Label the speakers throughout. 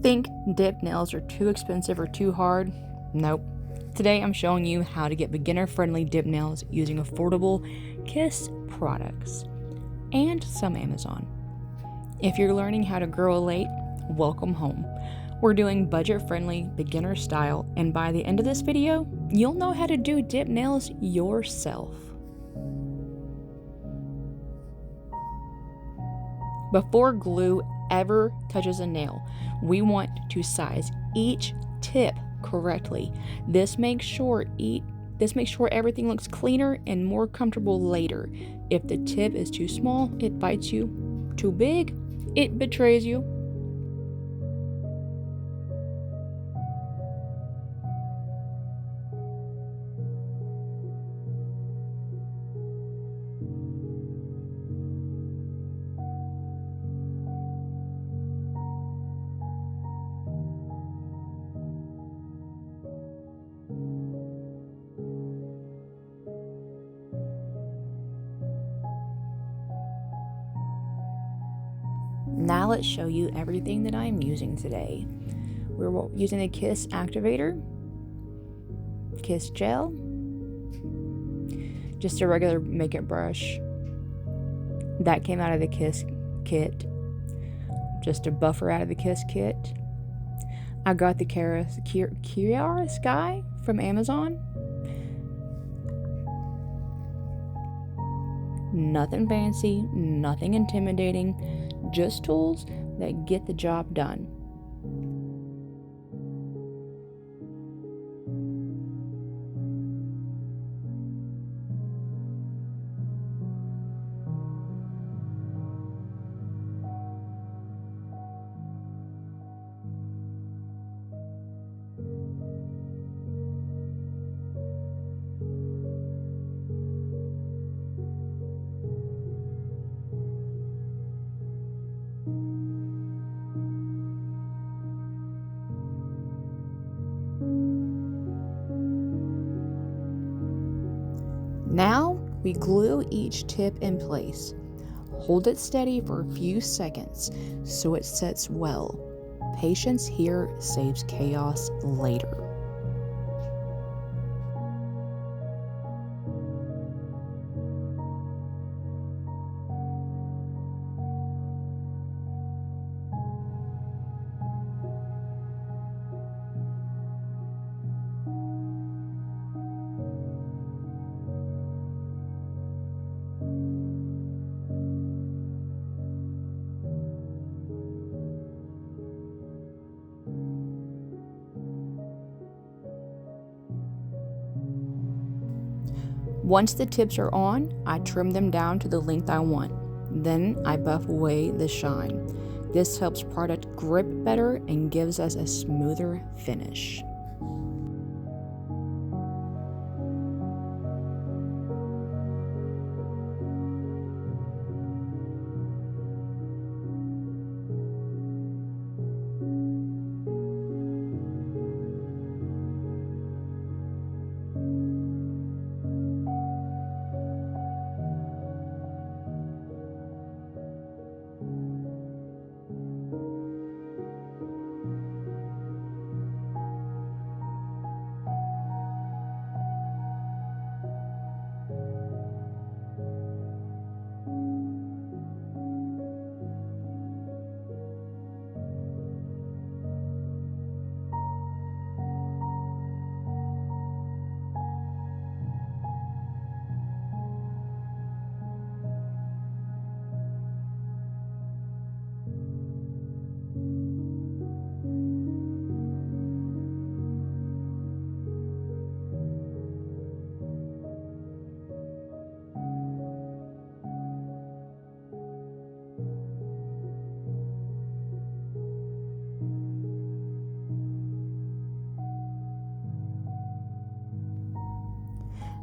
Speaker 1: Think dip nails are too expensive or too hard? Nope. Today I'm showing you how to get beginner-friendly dip nails using affordable Kiss products and some Amazon. If you're learning how to grow a late, welcome home. We're doing budget-friendly, beginner style, and by the end of this video, you'll know how to do dip nails yourself. Before glue ever touches a nail, we want to size each tip correctly. This makes sure everything looks cleaner and more comfortable later. If the tip is too small, it bites you. Too big, it betrays you. Now let's show you everything that I'm using today. We're using the Kiss Activator, Kiss Gel, just a regular makeup brush that came out of the Kiss kit, just a buffer out of the Kiss kit. I got the Chiara Sky from Amazon. Nothing fancy, nothing intimidating, just tools that get the job done. Now we glue each tip in place. Hold it steady for a few seconds so it sets well. Patience here saves chaos later. Once the tips are on, I trim them down to the length I want. Then I buff away the shine. This helps product grip better and gives us a smoother finish.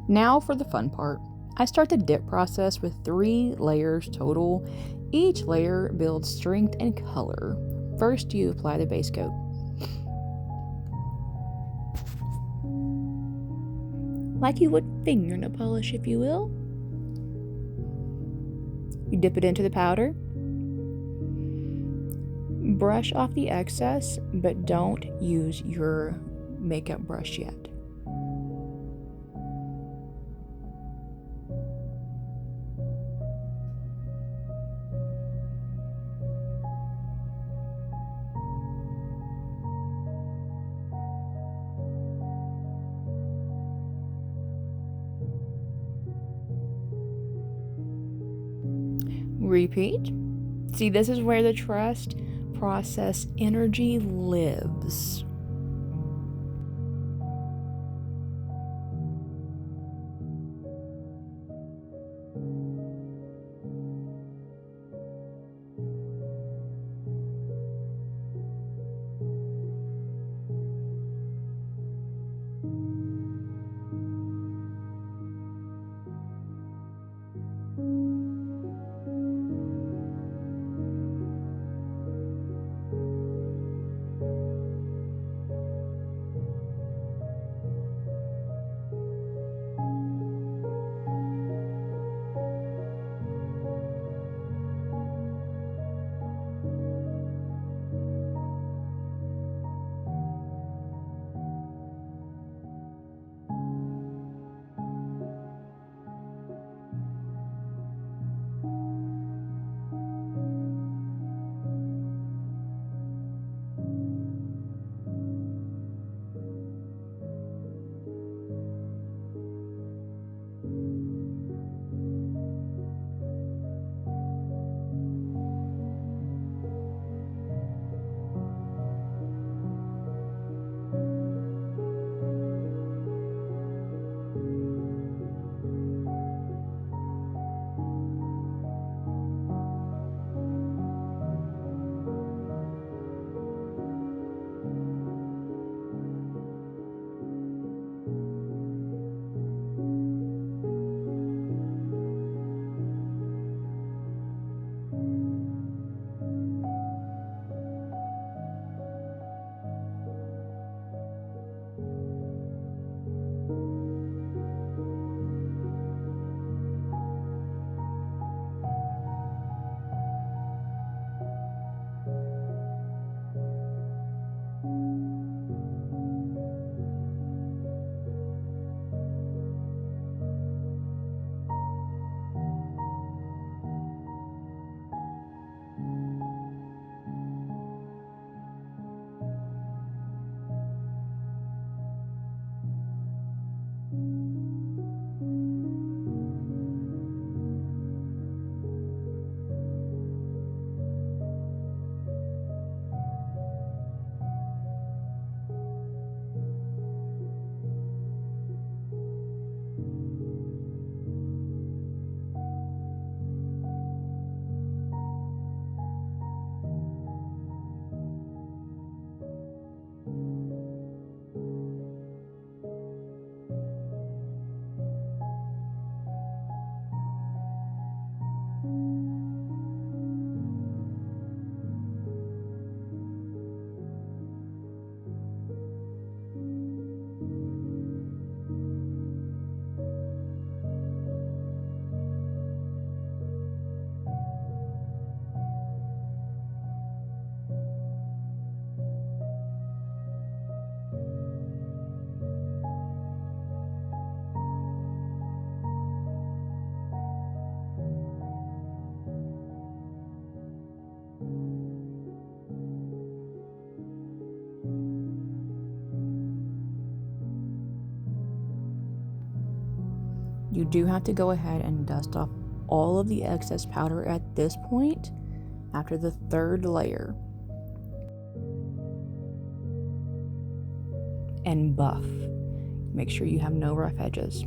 Speaker 1: Now for the fun part. I start the dip process with 3 layers total. Each layer builds strength and color. First, you apply the base coat. Like you would fingernail polish, if you will. You dip it into the powder. Brush off the excess, but don't use your makeup brush yet. Repeat. See, this is where the trust process energy lives. You do have to go ahead and dust off all of the excess powder at this point after the third layer. And buff. Make sure you have no rough edges.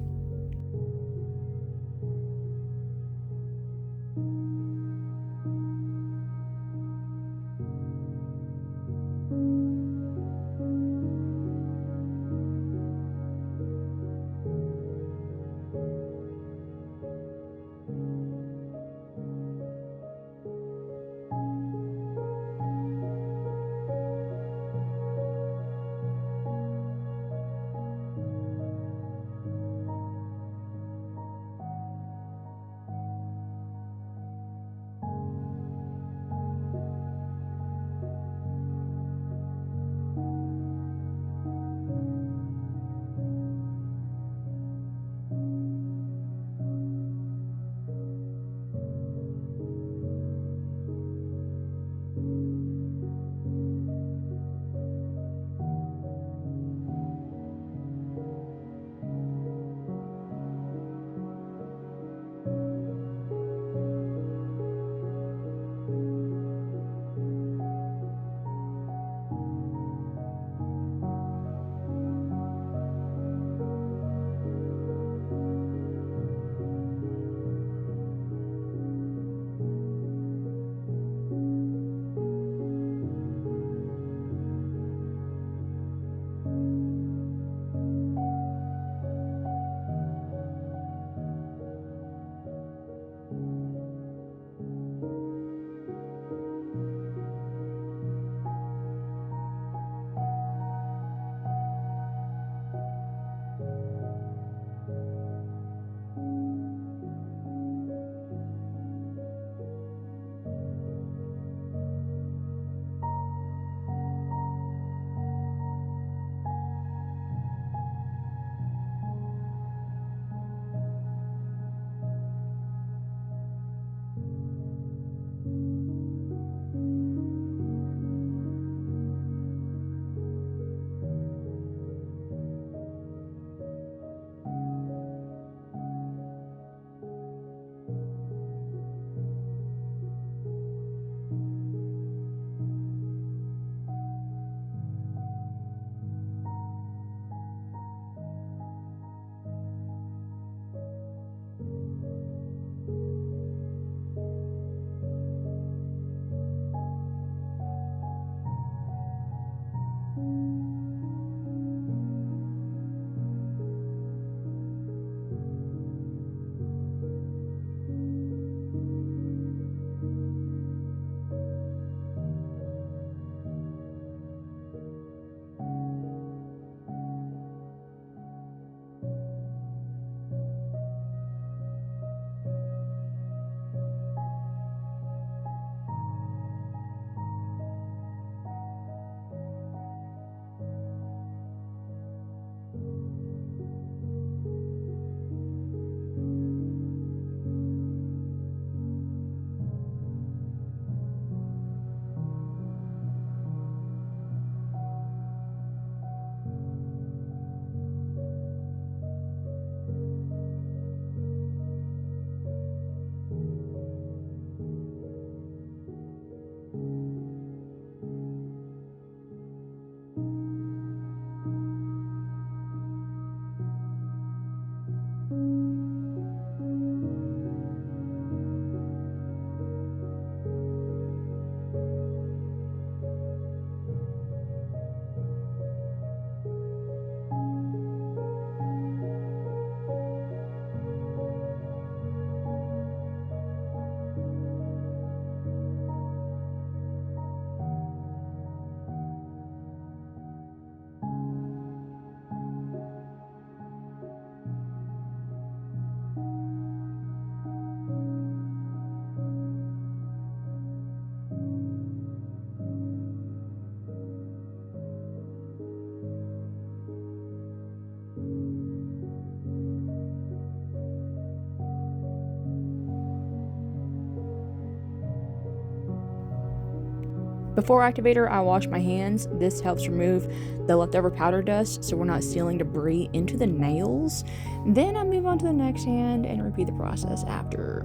Speaker 1: Before activator, I wash my hands. This helps remove the leftover powder dust so we're not sealing debris into the nails. Then I move on to the next hand and repeat the process after.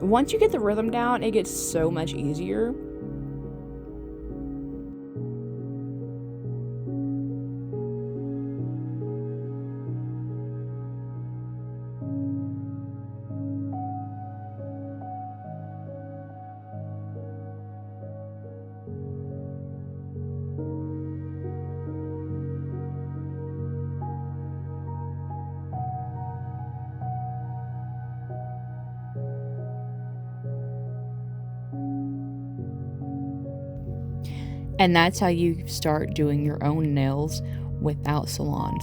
Speaker 1: Once you get the rhythm down, it gets so much easier. And that's how you start doing your own nails without salons.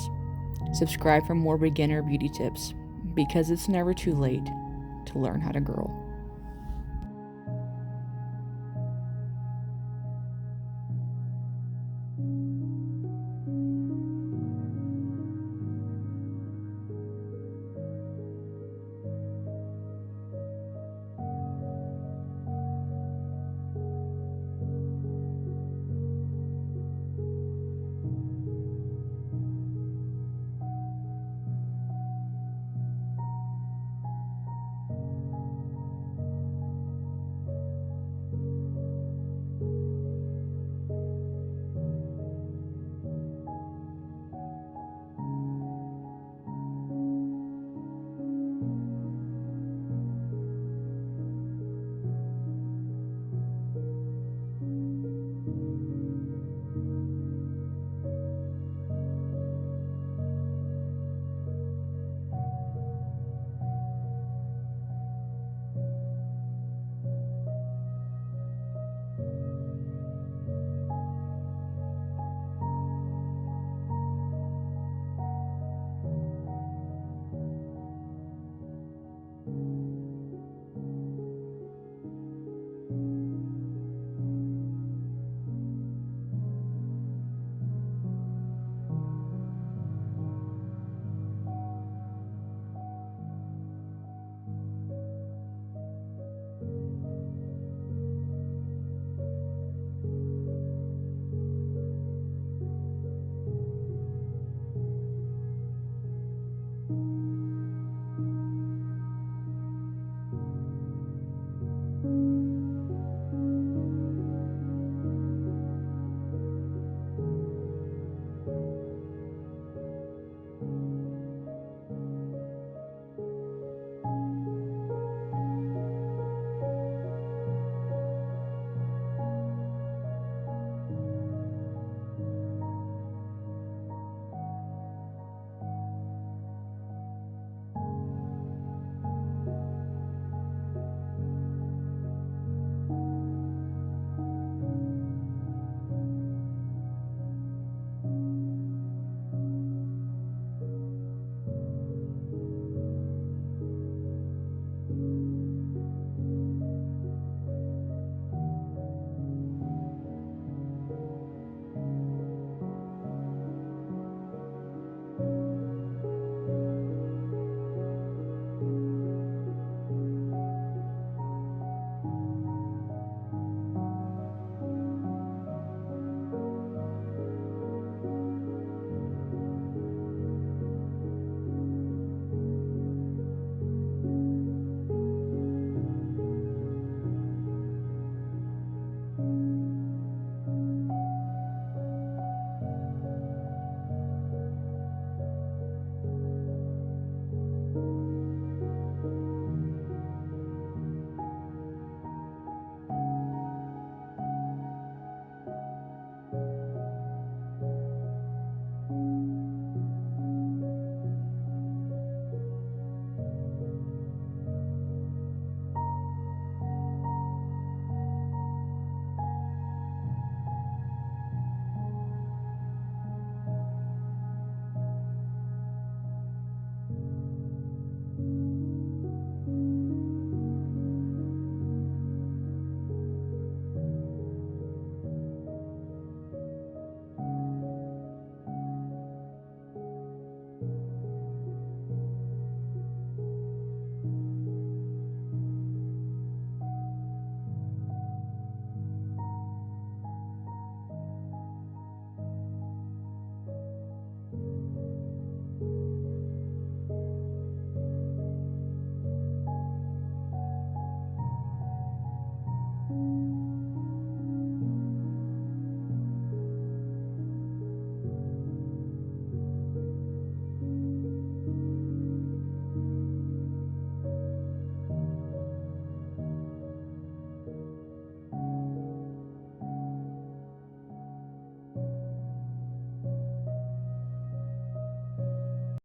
Speaker 1: Subscribe for more beginner beauty tips because it's never too late to learn how to girl.